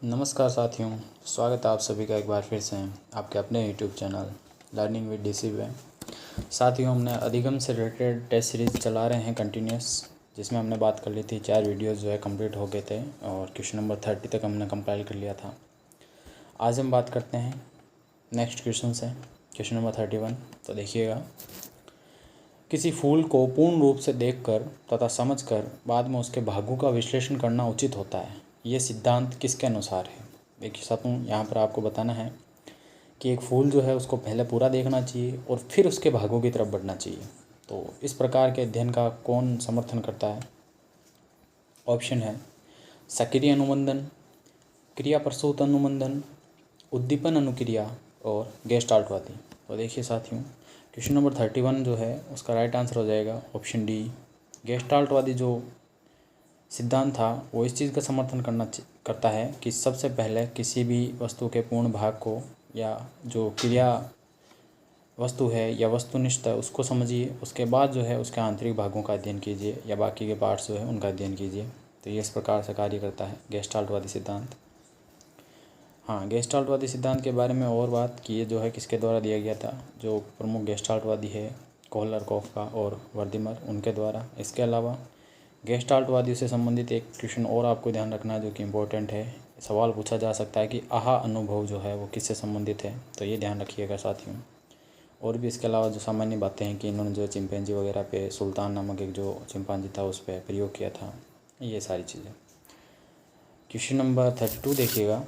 नमस्कार साथियों, स्वागत है आप सभी का एक बार फिर से आपके अपने YouTube channel learning with DC में। साथियों, हमने अधिगम से रिलेटेड टेस्ट सीरीज़ चला रहे हैं कंटिन्यूस, जिसमें हमने बात कर ली थी। 4 वीडियोस जो है कंप्लीट हो गए थे और क्वेश्चन नंबर 30 तक हमने कंपाइल कर लिया था। आज हम बात करते हैं नेक्स्ट क्वेश्चन से, क्वेश्चन नंबर 31। तो देखिएगा, किसी फूल को पूर्ण रूप से देखकर तथा समझकर बाद में उसके भागों का विश्लेषण करना उचित होता है। ये सिद्धांत किसके अनुसार है? देखिए साथियों, यहाँ पर आपको बताना है कि एक फूल जो है उसको पहले पूरा देखना चाहिए और फिर उसके भागों की तरफ बढ़ना चाहिए। तो इस प्रकार के अध्ययन का कौन समर्थन करता है? ऑप्शन है सक्रिय अनुबंधन, क्रिया प्रसूत अनुबंधन, उद्दीपन अनुक्रिया और गेस्टाल्टवादी। तो देखिए साथियों, क्वेश्चन नंबर 31 जो है उसका राइट आंसर हो जाएगा ऑप्शन डी। गेस्टाल्टवादी जो सिद्धांत था वो इस चीज़ का समर्थन करता है कि सबसे पहले किसी भी वस्तु के पूर्ण भाग को या जो क्रिया वस्तु है या वस्तुनिष्ठ है उसको समझिए, उसके बाद जो है उसके आंतरिक भागों का अध्ययन कीजिए या बाकी के पार्ट्स जो है उनका अध्ययन कीजिए। तो ये इस प्रकार से कार्य करता है गेस्टाल्टवादी सिद्धांत। हाँ, गेस्टाल्टवादी सिद्धांत के बारे में और बात की ये जो है किसके द्वारा दिया गया था? जो प्रमुख गेस्टाल्टवादी है कोहलर, कोफका और वर्दीमर, उनके द्वारा। इसके अलावा गेस्टाल्टवादी से संबंधित एक क्वेश्चन और आपको ध्यान रखना है जो कि इम्पोर्टेंट है। सवाल पूछा जा सकता है कि आहा अनुभव जो है वो किससे संबंधित है, तो ये ध्यान रखिएगा साथियों। और भी इसके अलावा जो सामान्य बातें हैं कि इन्होंने जो चिंपैंजी वगैरह पे सुल्तान नामक एक जो चिंपांजी था उस पर प्रयोग किया था, ये सारी चीज़ें। क्वेश्चन नंबर 32 देखिएगा,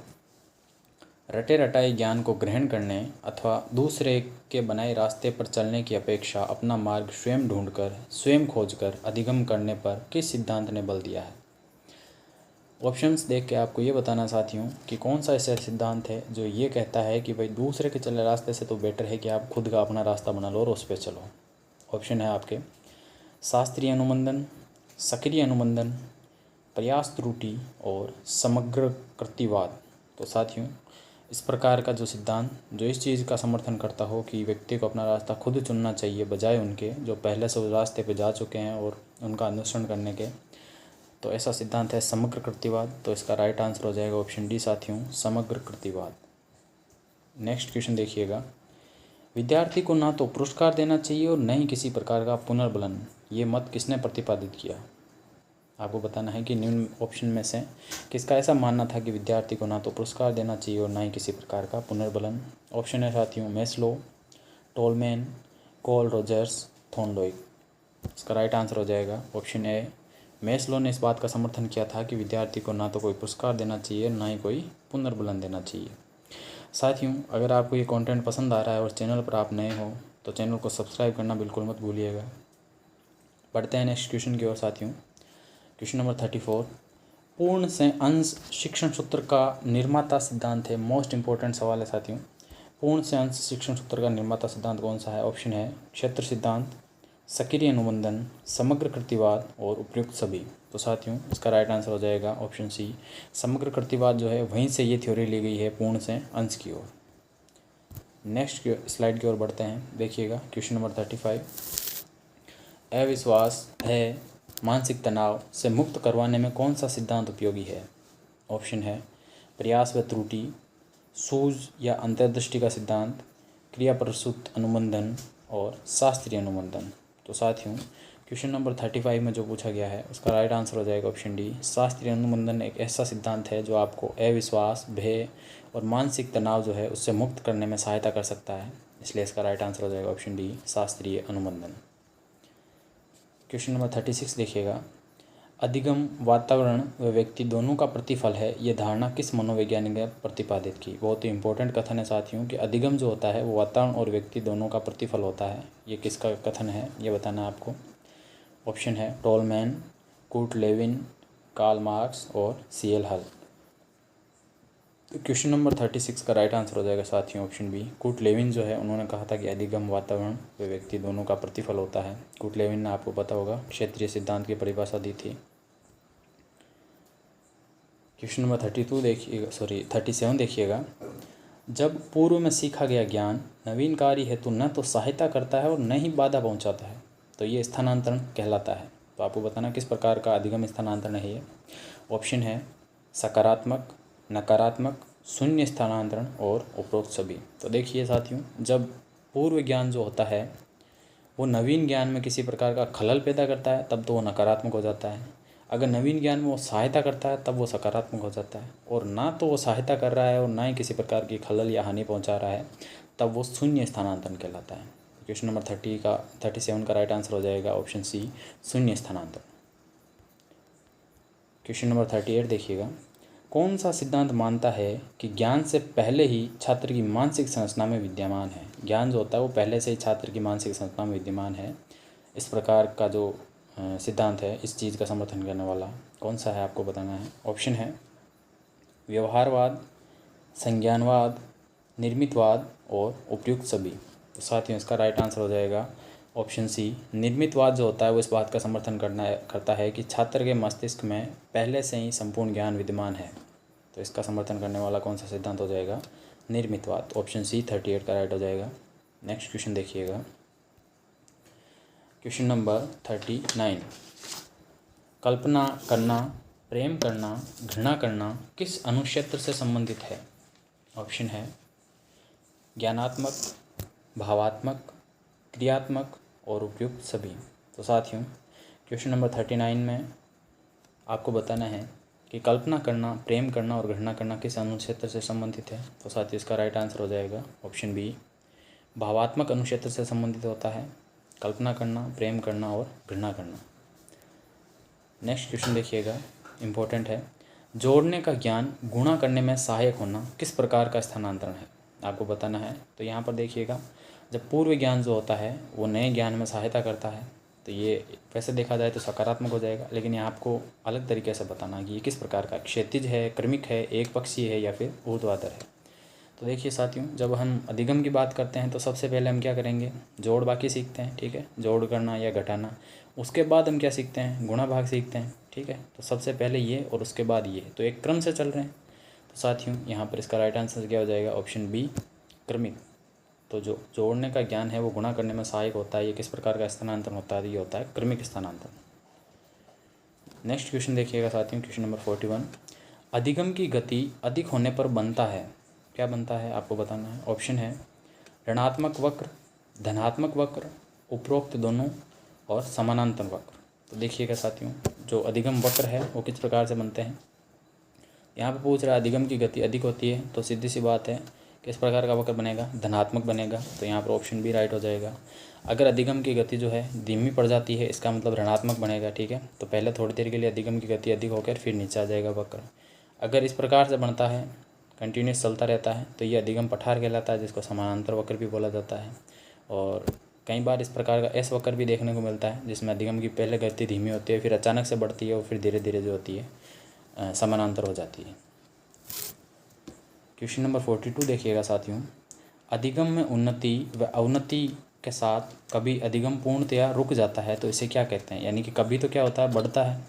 रटे रटाए ज्ञान को ग्रहण करने अथवा दूसरे के बनाए रास्ते पर चलने की अपेक्षा अपना मार्ग स्वयं ढूंढकर स्वयं खोजकर अधिगम करने पर किस सिद्धांत ने बल दिया है? ऑप्शंस देख के आपको ये बताना साथियों कि कौन सा ऐसा सिद्धांत है जो ये कहता है कि भाई दूसरे के चले रास्ते से तो बेटर है कि आप खुद का अपना रास्ता बना लो और उस पर चलो। ऑप्शन है आपके शास्त्रीय अनुबंधन, सक्रिय अनुबंधन, प्रयास त्रुटि और समग्र कृतिवाद। तो साथियों, इस प्रकार का जो सिद्धांत जो इस चीज़ का समर्थन करता हो कि व्यक्ति को अपना रास्ता खुद चुनना चाहिए बजाय उनके जो पहले से उस रास्ते पे जा चुके हैं और उनका अनुसरण करने के, तो ऐसा सिद्धांत है समग्र कृतिवाद। तो इसका राइट आंसर हो जाएगा ऑप्शन डी साथियों, समग्र कृतिवाद। नेक्स्ट क्वेश्चन देखिएगा, विद्यार्थी को ना तो पुरस्कार देना चाहिए और न ही किसी प्रकार का पुनर्बलन, ये मत किसने प्रतिपादित किया? आपको बताना है कि निम्न ऑप्शन में से किसका ऐसा मानना था कि विद्यार्थी को ना तो पुरस्कार देना चाहिए और ना ही किसी प्रकार का पुनर्बलन। ऑप्शन है साथियों मैस्लो, टोलमैन, कोल रोजर्स, थॉर्नडाइक। इसका राइट आंसर हो जाएगा ऑप्शन ए। मैस्लो ने इस बात का समर्थन किया था कि विद्यार्थी को ना तो कोई पुरस्कार देना चाहिए ना ही कोई पुनर्बलन देना चाहिए। साथियों, अगर आपको ये कंटेंट पसंद आ रहा है और चैनल पर आप नए हो तो चैनल को सब्सक्राइब करना बिल्कुल मत भूलिएगा। बढ़ते हैं नेक्स्ट क्वेश्चन की ओर साथियों। क्वेश्चन नंबर 34, पूर्ण से अंश शिक्षण सूत्र का निर्माता सिद्धांत है। मोस्ट इंपॉर्टेंट सवाल है साथियों, पूर्ण से अंश शिक्षण सूत्र का निर्माता सिद्धांत कौन सा है? ऑप्शन है क्षेत्र सिद्धांत, सक्रिय अनुबंधन, समग्र कृतिवाद और उपयुक्त सभी। तो साथियों, इसका राइट आंसर हो जाएगा ऑप्शन सी, समग्र कृतिवाद जो है वहीं से ये थ्योरी ली गई है पूर्ण से अंश की ओर। नेक्स्ट स्लाइड की ओर बढ़ते हैं। देखिएगा क्वेश्चन नंबर 35, अविश्वास है मानसिक तनाव से मुक्त करवाने में कौन सा सिद्धांत उपयोगी है? ऑप्शन है प्रयास व त्रुटि, सूझ या अंतर्दृष्टि का सिद्धांत, क्रिया प्रसूत अनुबंधन और शास्त्रीय अनुबंधन। तो साथियों, क्वेश्चन नंबर 35 में जो पूछा गया है उसका राइट आंसर हो जाएगा ऑप्शन डी। शास्त्रीय अनुबंधन एक ऐसा सिद्धांत है जो आपको अविश्वास, भय और मानसिक तनाव जो है उससे मुक्त करने में सहायता कर सकता है, इसलिए इसका राइट आंसर हो जाएगा ऑप्शन डी, शास्त्रीय अनुबंधन। क्वेश्चन नंबर 36 देखिएगा, अधिगम वातावरण व व्यक्ति दोनों का प्रतिफल है, ये धारणा किस मनोवैज्ञानिक ने प्रतिपादित की? बहुत ही इंपॉर्टेंट कथन है साथियों कि अधिगम जो होता है वो वातावरण और व्यक्ति दोनों का प्रतिफल होता है। ये किसका कथन है ये बताना है आपको। ऑप्शन है टोलमैन, कूट लेविन, कार्ल मार्क्स और CL हल। क्वेश्चन नंबर 36 का राइट आंसर हो जाएगा साथियों ऑप्शन बी, कूट लेविन जो है उन्होंने कहा था कि अधिगम वातावरण व व्यक्ति दोनों का प्रतिफल होता है। कूट लेविन ने आपको पता होगा क्षेत्रीय सिद्धांत की परिभाषा दी थी। क्वेश्चन नंबर 37 देखिएगा, जब पूर्व में सीखा गया ज्ञान नवीनकारी हेतु न तो सहायता करता है और न ही बाधा पहुंचाता है तो ये स्थानांतरण कहलाता है। तो आपको बताना किस प्रकार का अधिगम स्थानांतरण है ये। ऑप्शन है सकारात्मक, नकारात्मक, शून्य स्थानांतरण और उपरोक्त सभी। तो देखिए साथियों, जब पूर्व ज्ञान जो होता है वो नवीन ज्ञान में किसी प्रकार का खलल पैदा करता है तब तो वो नकारात्मक हो जाता है। अगर नवीन ज्ञान में वो सहायता करता है तब वो सकारात्मक हो जाता है। और ना तो वो सहायता कर रहा है और ना ही किसी प्रकार की खलल या हानि पहुंचा रहा है, तब वो शून्य स्थानांतरण कहलाता है। क्वेश्चन नंबर 37 का राइट आंसर हो जाएगा ऑप्शन सी, शून्य स्थानांतरण। क्वेश्चन नंबर 38 देखिएगा, कौन सा सिद्धांत मानता है कि ज्ञान से पहले ही छात्र की मानसिक संरचना में विद्यमान है। ज्ञान जो होता है वो पहले से ही छात्र की मानसिक संरचना में विद्यमान है। इस प्रकार का जो सिद्धांत है, इस चीज़ का समर्थन करने वाला कौन सा है आपको बताना है। ऑप्शन है व्यवहारवाद, संज्ञानवाद, निर्मितवाद और उपयुक्त सभी। तो साथियों, इसका राइट आंसर हो जाएगा ऑप्शन सी, निर्मितवाद जो होता है वो इस बात का समर्थन करता है कि छात्र के मस्तिष्क में पहले से ही संपूर्ण ज्ञान विद्यमान है। तो इसका समर्थन करने वाला कौन सा सिद्धांत हो जाएगा, निर्मितवाद। ऑप्शन सी 38 का राइट हो जाएगा। नेक्स्ट क्वेश्चन देखिएगा, क्वेश्चन नंबर 39, कल्पना करना, प्रेम करना, घृणा करना किस अनुक्षेत्र से संबंधित है। ऑप्शन है ज्ञानात्मक, भावात्मक, क्रियात्मक और उपयुक्त सभी। तो साथियों, क्वेश्चन नंबर 39 में आपको बताना है कि कल्पना करना, प्रेम करना और घृणा करना किस अनुक्षेत्र से संबंधित है। तो साथियों, इसका राइट आंसर हो जाएगा ऑप्शन बी, भावात्मक अनुक्षेत्र से संबंधित होता है कल्पना करना, प्रेम करना और घृणा करना। नेक्स्ट क्वेश्चन देखिएगा, इम्पोर्टेंट है, जोड़ने का ज्ञान गुणा करने में सहायक होना किस प्रकार का स्थानांतरण है, आपको बताना है। तो यहाँ पर देखिएगा, जब पूर्व ज्ञान जो होता है वो नए ज्ञान में सहायता करता है तो ये वैसे देखा जाए तो सकारात्मक हो जाएगा, लेकिन यहाँ आपको अलग तरीके से बताना कि ये किस प्रकार का, क्षैतिज है, क्रमिक है, एक पक्षीय है या फिर ऊर्ध्वाधर है। तो देखिए साथियों, जब हम अधिगम की बात करते हैं तो सबसे पहले हम क्या करेंगे, जोड़ बाकी सीखते हैं, ठीक है, जोड़ करना या घटाना। उसके बाद हम क्या सीखते हैं, गुणा भाग सीखते हैं, ठीक है। तो सबसे पहले ये और उसके बाद ये, तो एक क्रम से चल रहे हैं। तो साथियों, यहाँ पर इसका राइट आंसर क्या हो जाएगा, ऑप्शन बी, क्रमिक। तो जो जोड़ने का ज्ञान है वो गुणा करने में सहायक होता है। ये किस प्रकार का स्थानांतरण होता है, ये होता है क्रमिक स्थानांतरण। नेक्स्ट क्वेश्चन देखिएगा साथियों, क्वेश्चन नंबर 41, अधिगम की गति अधिक होने पर बनता है, क्या बनता है आपको बताना है। ऑप्शन है ऋणात्मक वक्र, धनात्मक वक्र, उपरोक्त दोनों और समानांतर वक्र। तो देखिएगा साथियों, जो अधिगम वक्र है वो किस प्रकार से बनते हैं। यहाँ पे पूछ रहा है अधिगम की गति अधिक होती है, तो सीधी सी बात है किस प्रकार का वक्र बनेगा, धनात्मक बनेगा। तो यहाँ पर ऑप्शन बी राइट हो जाएगा। अगर अधिगम की गति जो है धीमी पड़ जाती है, इसका मतलब ऋणात्मक बनेगा, ठीक है। तो पहले थोड़ी देर के लिए अधिगम की गति अधिक होकर फिर नीचे आ जाएगा वक्र। अगर इस प्रकार से बनता है, कंटिन्यूस चलता रहता है, तो ये अधिगम पठार कहलाता है, जिसको समानांतर वक्र भी बोला जाता है। और कई बार इस प्रकार का एस वक्र भी देखने को मिलता है, जिसमें अधिगम की पहले गति धीमी होती है, फिर अचानक से बढ़ती है और फिर धीरे धीरे जो होती है समानांतर हो जाती है। क्वेश्चन नंबर 42 देखिएगा साथियों, अधिगम में उन्नति व अवनति के साथ कभी अधिगम पूर्णतया रुक जाता है, तो इसे क्या कहते हैं। यानी कि कभी तो क्या होता है, बढ़ता है,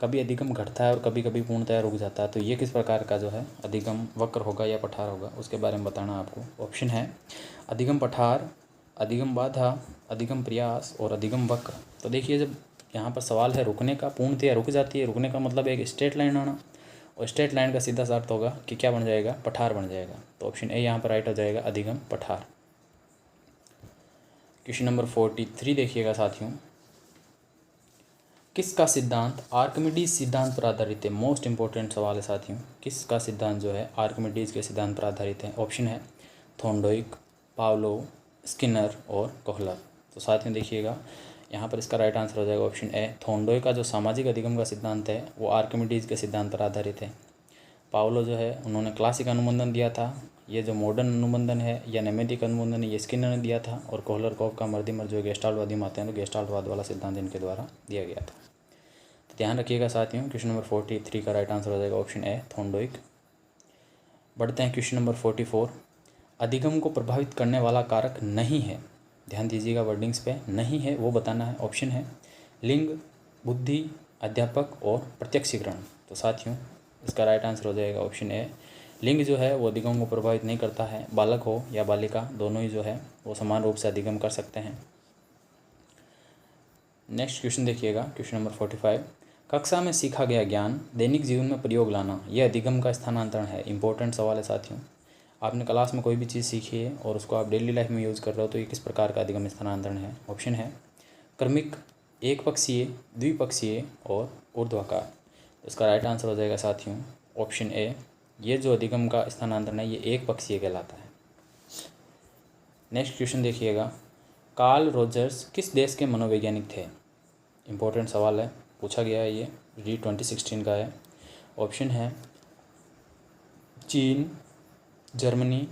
कभी अधिगम घटता है और कभी कभी पूर्णतया रुक जाता है। तो ये किस प्रकार का जो है अधिगम वक्र होगा या पठार होगा, उसके बारे में बताना आपको। ऑप्शन है अधिगम पठार, अधिगम बाधा, अधिगम प्रयास और अधिगम वक्र। तो देखिए, जब यहाँ पर सवाल है रुकने का, पूर्णतया रुक जाती है, रुकने का मतलब एक स्ट्रेट लाइन आना, और स्ट्रेट लाइन का सीधा सा अर्थ होगा कि क्या बन जाएगा, पठार बन जाएगा। तो ऑप्शन ए यहाँ पर राइट हो जाएगा, अधिगम पठार। क्वेश्चन नंबर 43 देखिएगा साथियों, किसका सिद्धांत आर्किमिडीज सिद्धांत पर आधारित है। मोस्ट इंपॉर्टेंट सवाल है साथियों, किसका सिद्धांत जो है आर्किमिडीज के सिद्धांत पर आधारित है। ऑप्शन है थॉर्नडाइक, पावलोव, स्किनर और कोहलर। तो साथियों देखिएगा, यहाँ पर इसका राइट आंसर हो जाएगा ऑप्शन ए, थॉर्नडाइक का जो सामाजिक अधिगम का सिद्धांत है वो आर्किमिडीज के सिद्धांत पर आधारित है। पावलो जो है उन्होंने क्लासिक अनुबंधन दिया था, ये जो मॉडर्न अनुबंधन है या नैमित्तिक अनुबंधन है ये स्किनर ने दिया था, और कोहलर कॉफ का मर्दिमर जो गेस्टाल्टवादी मानते हैं तो गेस्टाल्टवाद वाला सिद्धांत इनके द्वारा दिया गया था। तो ध्यान रखिएगा साथियों, क्वेश्चन नंबर 43 का राइट आंसर हो जाएगा ऑप्शन ए, थॉर्नडाइक। बढ़ते हैं क्वेश्चन नंबर 44, अधिगम को प्रभावित करने वाला कारक नहीं है, ध्यान दीजिएगा वर्डिंग्स पे, नहीं है वो बताना है। ऑप्शन है लिंग, बुद्धि, अध्यापक और प्रत्यक्षीकरण। तो साथियों इसका राइट आंसर हो जाएगा ऑप्शन ए, लिंग जो है वो अधिगम को प्रभावित नहीं करता है, बालक हो या बालिका दोनों ही जो है वो समान रूप से अधिगम कर सकते हैं। नेक्स्ट क्वेश्चन देखिएगा, क्वेश्चन नंबर 45, कक्षा में सीखा गया ज्ञान दैनिक जीवन में प्रयोग लाना, यह अधिगम का स्थानांतरण है। इंपॉर्टेंट सवाल है साथियों। आपने क्लास में कोई भी चीज़ सीखी है और उसको आप डेली लाइफ में यूज़ कर रहे हो तो ये किस प्रकार का अधिगम स्थानांतरण है। ऑप्शन है क्रमिक, एक पक्षीय, द्विपक्षीय और ऊर्ध्वाकार। इसका राइट आंसर हो जाएगा साथियों ऑप्शन ए। ये जो अधिगम का स्थानांतरण है ये एक पक्षीय कहलाता है। नेक्स्ट क्वेश्चन देखिएगा, कार्ल रोजर्स किस देश के मनोवैज्ञानिक थे। इंपॉर्टेंट सवाल है, पूछा गया है, ये 2016 का है। ऑप्शन है चीन, जर्मनी,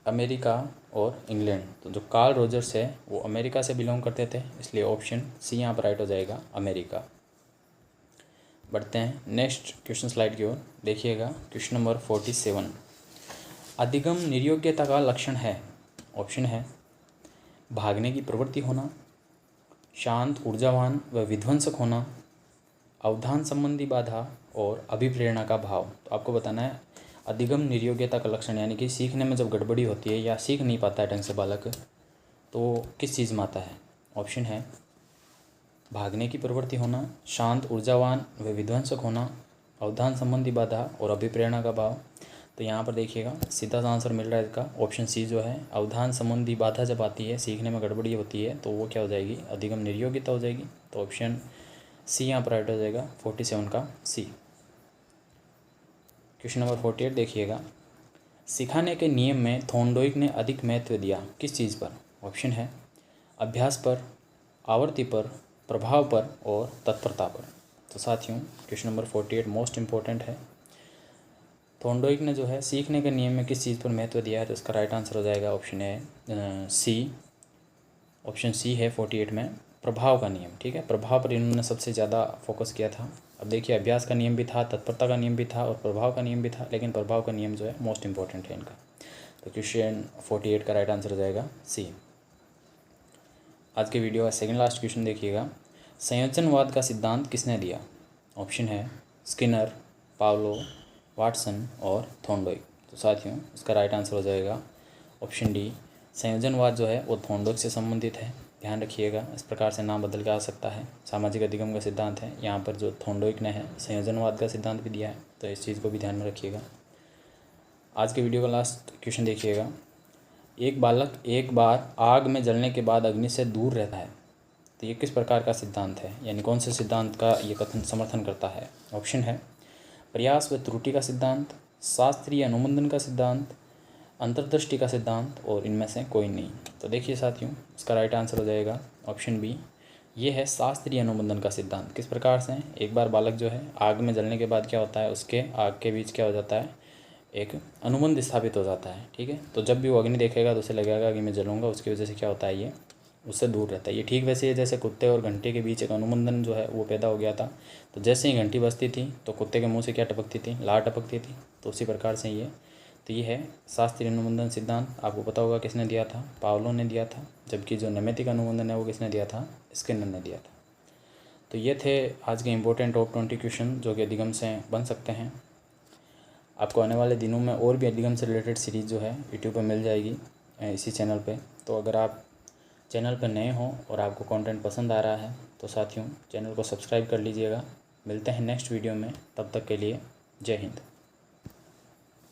अमेरिका और इंग्लैंड। तो जो कार्ल रोजर्स है वो अमेरिका से बिलोंग करते थे, इसलिए ऑप्शन सी यहाँ पर राइट हो जाएगा, अमेरिका। बढ़ते हैं नेक्स्ट क्वेश्चन स्लाइड की ओर। देखिएगा क्वेश्चन नंबर 47, अधिगम निर्योग्यता का लक्षण है। ऑप्शन है भागने की प्रवृत्ति होना, शांत, ऊर्जावान व विध्वंसक होना, अवधान संबंधी बाधा और अभिप्रेरणा का भाव। तो आपको बताना है अधिगम निर्योग्यता का लक्षण, यानी कि सीखने में जब गड़बड़ी होती है या सीख नहीं पाता है ढंग से बालक, तो किस चीज़ में आता है। ऑप्शन है भागने की प्रवृत्ति होना, शांत, ऊर्जावान व विध्वंसक होना, अवधान संबंधी बाधा और अभिप्रेरणा का भाव। तो यहाँ पर देखिएगा सीधा सा आंसर मिल रहा है इसका, ऑप्शन सी जो है, अवधान संबंधी बाधा जब आती है, सीखने में गड़बड़ी होती है, तो वो क्या हो जाएगी, अधिगम निर्योग्यता हो जाएगी। तो ऑप्शन सी यहाँ पर राइट हो जाएगा 47 का सी। क्वेश्चन नंबर 48 देखिएगा, सिखाने के नियम में थॉर्नडाइक ने अधिक महत्व दिया किस चीज़ पर। ऑप्शन है अभ्यास पर, आवृत्ति पर, प्रभाव पर और तत्परता पर। तो साथियों क्वेश्चन नंबर 48 मोस्ट इम्पोर्टेंट है। थॉर्नडाइक ने जो है सीखने के नियम में किस चीज़ पर महत्व दिया है, तो इसका राइट आंसर हो जाएगा ऑप्शन है सी। ऑप्शन सी है 48 में प्रभाव का नियम। ठीक है, प्रभाव पर इन्होंने सबसे ज़्यादा फोकस किया था। अब देखिए अभ्यास का नियम भी था, तत्परता का नियम भी था और प्रभाव का नियम भी था, लेकिन प्रभाव का नियम जो है मोस्ट इंपॉर्टेंट है इनका। तो क्वेश्चन 48 का राइट आंसर हो जाएगा सी। आज के वीडियो का सेकंड लास्ट क्वेश्चन देखिएगा, संयोजनवाद का सिद्धांत किसने दिया। ऑप्शन है स्किनर, पावलो, वाटसन और थॉर्नडाइक। तो साथियों इसका राइट आंसर हो जाएगा ऑप्शन डी। संयोजनवाद जो है वो थॉर्नडाइक से संबंधित है, ध्यान रखिएगा। इस प्रकार से नाम बदल के आ सकता है। सामाजिक अधिगम का सिद्धांत है, यहाँ पर जो थॉर्नडाइक ने है संयोजनवाद का सिद्धांत भी दिया है, तो इस चीज़ को भी ध्यान में रखिएगा। आज के वीडियो का लास्ट क्वेश्चन देखिएगा, एक बालक एक बार आग में जलने के बाद अग्नि से दूर रहता है, तो ये किस प्रकार का सिद्धांत है, यानी कौन से सिद्धांत का ये कथन समर्थन करता है। ऑप्शन है प्रयास व त्रुटि का सिद्धांत, शास्त्रीय अनुबंधन का सिद्धांत, अंतर्दृष्टि का सिद्धांत और इनमें से कोई नहीं। तो देखिए साथियों इसका राइट आंसर हो जाएगा ऑप्शन बी, ये है शास्त्रीय अनुबंधन का सिद्धांत। किस प्रकार से, एक बार बालक जो है आग में जलने के बाद क्या होता है, उसके आग के बीच क्या हो जाता है, एक अनुबंध स्थापित हो जाता है। ठीक है, तो जब भी वो अग्नि देखेगा तो उसे लगेगा कि मैं जलूँगा, उसकी वजह से क्या होता है, ये उससे दूर रहता है। ये ठीक वैसे ही जैसे कुत्ते और घंटे के बीच एक अनुबंधन जो है वो पैदा हो गया था। तो जैसे ही घंटी बजती थी तो कुत्ते के मुंह से क्या टपकती थी, लार टपकती थी। तो उसी प्रकार से ये, तो ये है शास्त्रीय अनुबंधन सिद्धांत। आपको पता होगा किसने दिया था, पावलो ने दिया था, जबकि जो नैमित्तिक अनुबंधन है वो किसने दिया था, स्किनर ने दिया था। तो ये थे आज के इम्पोर्टेंट टॉप 20 क्वेश्चन जो कि अधिगम से बन सकते हैं। आपको आने वाले दिनों में और भी अधिगम से रिलेटेड सीरीज़ जो है यूट्यूब पर मिल जाएगी इसी चैनल पे। तो अगर आप चैनल पर नए हों और आपको कंटेंट पसंद आ रहा है तो साथियों चैनल को सब्सक्राइब कर लीजिएगा। मिलते हैं नेक्स्ट वीडियो में, तब तक के लिए जय हिंद।